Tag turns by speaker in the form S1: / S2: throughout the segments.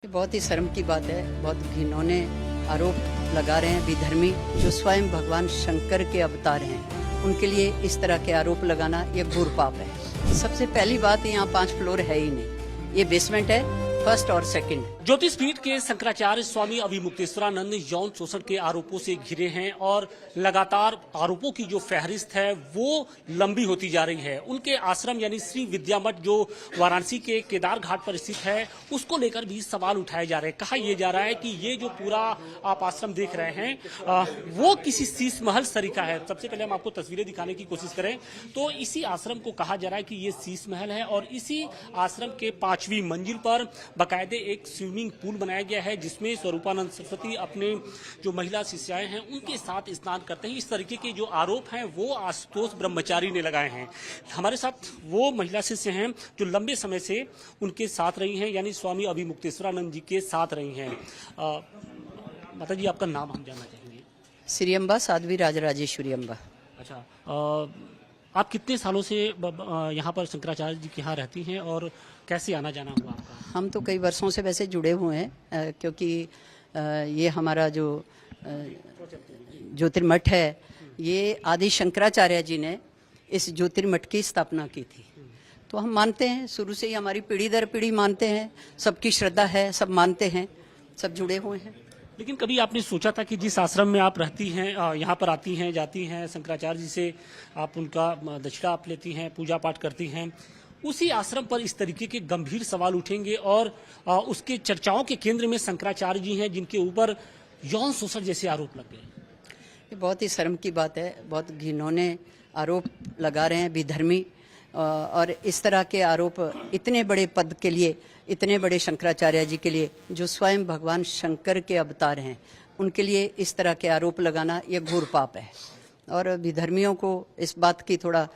S1: ये बहुत ही शर्म की बात है। बहुत घिनौने आरोप लगा रहे हैं विधर्मी जो स्वयं भगवान शंकर के अवतार हैं, उनके लिए इस तरह के आरोप लगाना ये घोर पाप है। सबसे पहली बात, यहाँ 5 फ्लोर है ही नहीं, ये बेसमेंट है, फर्स्ट और सेकंड।
S2: ज्योतिष पीठ के शंकराचार्य स्वामी अभिमुक्तेश्वरानंद यौन शोषण के आरोपों से घिरे हैं और लगातार आरोपों की जो फहरिस्त है वो लंबी होती जा रही है। उनके आश्रम यानी श्री विद्या मठ जो वाराणसी के केदार घाट पर स्थित है, उसको लेकर भी सवाल उठाए जा रहे हैं। कहा यह जा रहा है कि ये जो पूरा आप आश्रम देख रहे हैं वो किसी शीश महल सरीका है। सबसे पहले हम आपको तस्वीरें दिखाने की कोशिश करें तो इसी आश्रम को कहा जा रहा है कि ये शीश महल है और इसी आश्रम के 5वीं मंजिल पर बाकायदे एक स्विमिंग पूल बनाया गया है जिसमें स्वरूपानंद सरस्वती अपने जो महिला शिष्याएं हैं उनके साथ स्नान करते हैं। इस तरीके के जो आरोप हैं वो आशुतोष ब्रह्मचारी ने लगाए हैं। हमारे साथ वो महिला शिष्य हैं जो लंबे समय से उनके साथ रही हैं, यानी स्वामी अभिमुक्तेश्वरानंद जी के साथ रही हैं। माता जी, आपका नाम हम जानना चाहेंगे।
S1: श्री अम्बा साध्वी राजराजेश्वरी अम्बा।
S2: अच्छा, आप कितने सालों से यहाँ पर शंकराचार्य जी के यहाँ रहती हैं और कैसे आना जाना हुआ आपका?
S1: हम तो कई वर्षों से वैसे जुड़े हुए हैं, क्योंकि ये हमारा जो ज्योतिर्मठ है, ये आदि शंकराचार्य जी ने इस ज्योतिर्मठ की स्थापना की थी। तो हम मानते हैं, शुरू से ही हमारी पीढ़ी दर पीढ़ी मानते हैं, सबकी श्रद्धा है, सब मानते हैं, सब जुड़े हुए हैं।
S2: लेकिन कभी आपने सोचा था कि जिस आश्रम में आप रहती हैं, यहाँ पर आती हैं जाती हैं, शंकराचार्य जी से आप उनका दक्षिणा आप लेती हैं, पूजा पाठ करती हैं, उसी आश्रम पर इस तरीके के गंभीर सवाल उठेंगे और उसके चर्चाओं के केंद्र में शंकराचार्य जी हैं जिनके ऊपर यौन शोषण जैसे आरोप लग गए?
S1: ये बहुत ही शर्म की बात है। बहुत घिनौने आरोप लगा रहे हैं विधर्मी, और इस तरह के आरोप इतने बड़े पद के लिए, इतने बड़े शंकराचार्य जी के लिए जो स्वयं भगवान शंकर के अवतार हैं, उनके लिए इस तरह के आरोप लगाना ये घोर पाप है। और विधर्मियों को इस बात की थोड़ा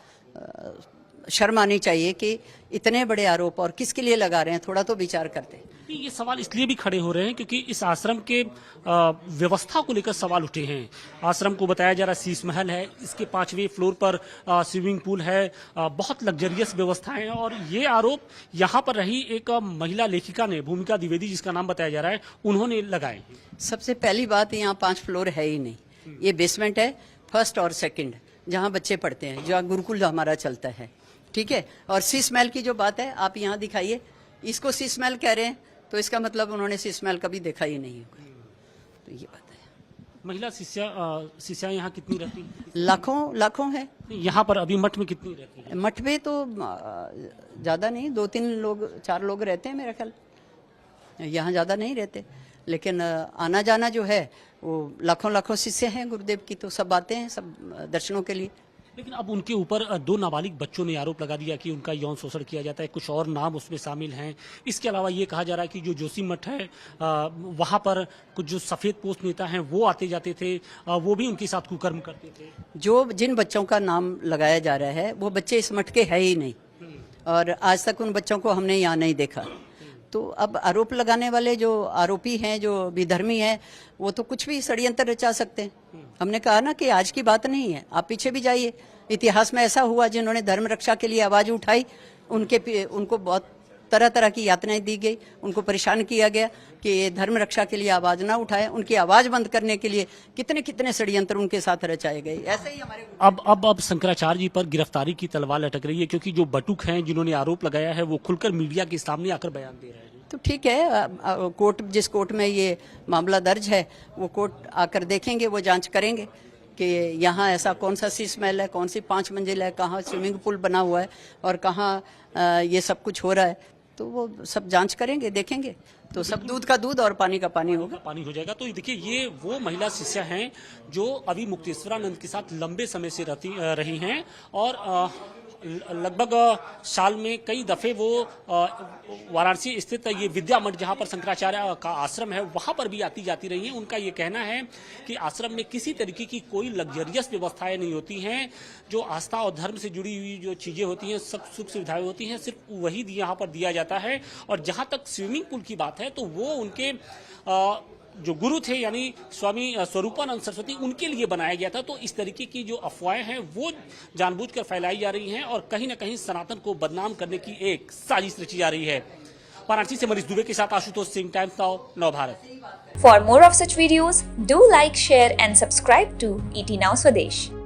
S1: शर्म आनी चाहिए कि इतने बड़े आरोप और किसके लिए लगा रहे हैं, थोड़ा तो विचार करते हैं।
S2: ये सवाल इसलिए भी खड़े हो रहे हैं क्योंकि इस आश्रम के व्यवस्था को लेकर सवाल उठे हैं। आश्रम को बताया जा रहा है शीश महल है, इसके 5वें फ्लोर पर स्विमिंग पूल है, बहुत लग्जरियस व्यवस्थाएं हैं और ये आरोप यहाँ पर रही एक महिला लेखिका ने, भूमिका द्विवेदी जिसका नाम बताया जा रहा है, उन्होंने लगाए।
S1: सबसे पहली बात, यहाँ 5 फ्लोर है ही नहीं, ये बेसमेंट है, फर्स्ट और सेकंड, जहाँ बच्चे पढ़ते हैं, जहाँ गुरुकुल हमारा चलता है, ठीक है। और शीश महल की जो बात है, आप यहाँ दिखाइए, इसको शीश महल कह रहे हैं तो इसका मतलब उन्होंने शीश महल कभी देखा ही नहीं होगा। तो ये बात है।
S2: महिला शिष्या यहाँ कितनी रहती हैं?
S1: लाखों है।
S2: यहाँ पर अभी मठ में कितनी रहती है?
S1: मठ में तो ज़्यादा नहीं, 2-3 लोग, 4 लोग रहते हैं मेरा ख्याल। यहाँ ज़्यादा नहीं रहते, लेकिन आना जाना जो है वो लाखों शिष्य हैं गुरुदेव की, तो सब आते हैं, सब दर्शनों के लिए।
S2: लेकिन अब उनके ऊपर 2 नाबालिग बच्चों ने आरोप लगा दिया कि उनका यौन शोषण किया जाता है, कुछ और नाम उसमें शामिल हैं। इसके अलावा ये कहा जा रहा है कि जो जोशी मठ है वहाँ पर कुछ जो सफ़ेद पोस्ट नेता हैं वो आते जाते थे, वो भी उनके साथ कुकर्म करते थे।
S1: जिन बच्चों का नाम लगाया जा रहा है वो बच्चे इस मठ के है ही नहीं, और आज तक उन बच्चों को हमने यहाँ नहीं देखा। तो अब आरोप लगाने वाले जो आरोपी हैं, जो विधर्मी हैं, वो तो कुछ भी षड्यंत्र रचा सकते हैं। हमने कहा ना कि आज की बात नहीं है, आप पीछे भी जाइए, इतिहास में ऐसा हुआ जिन्होंने धर्म रक्षा के लिए आवाज उठाई, उनको बहुत तरह की यातनाएं दी गई, उनको परेशान किया गया कि ये धर्म रक्षा के लिए आवाज ना उठाए, उनकी आवाज बंद करने के लिए कितने षड्यंत्र उनके साथ रचाए गए। ऐसे ही हमारे
S2: अब शंकराचार्य जी पर गिरफ्तारी की तलवार लटक रही है क्योंकि जो बटुक हैं जिन्होंने आरोप लगाया है वो खुलकर मीडिया के सामने आकर बयान दे रहे हैं।
S1: तो ठीक है, जिस कोर्ट में ये मामला दर्ज है वो कोर्ट आकर देखेंगे, वो जांच करेंगे कि यहाँ ऐसा कौन सा शीश महल है, कौन सी 5 मंजिल है, कहाँ स्विमिंग पूल बना हुआ है और कहाँ ये सब कुछ हो रहा है। तो वो सब जांच करेंगे, देखेंगे, तो सब दूध का दूध और पानी का पानी होगा,
S2: पानी हो जाएगा। तो देखिए, ये वो महिला शिष्य हैं जो अभी मुक्तेश्वरानंद के साथ लंबे समय से रही हैं और लगभग साल में कई दफे वो वाराणसी स्थित ये विद्या मठ जहाँ पर शंकराचार्य का आश्रम है वहाँ पर भी आती जाती रही हैं। उनका ये कहना है कि आश्रम में किसी तरीके की कोई लग्जरियस व्यवस्थाएं नहीं होती हैं, जो आस्था और धर्म से जुड़ी हुई जो चीज़ें होती हैं, सब सुख सुविधाएं होती हैं, सिर्फ वही यहाँ पर दिया जाता है। और जहाँ तक स्विमिंग पूल की बात है तो वो उनके जो गुरु थे यानी स्वामी स्वरूपानंद सरस्वती, उनके लिए बनाया गया था। तो इस तरीके की जो अफवाहें हैं वो जानबूझकर फैलाई जा रही हैं और कहीं ना कहीं सनातन को बदनाम करने की एक साजिश रची जा रही है। वाराणसी से मनीष दुबे के साथ आशुतोष सिंह, टाइम्स नाउ, नव Bharat.
S3: For more of such videos, do like, share and subscribe to ET Now Swadesh.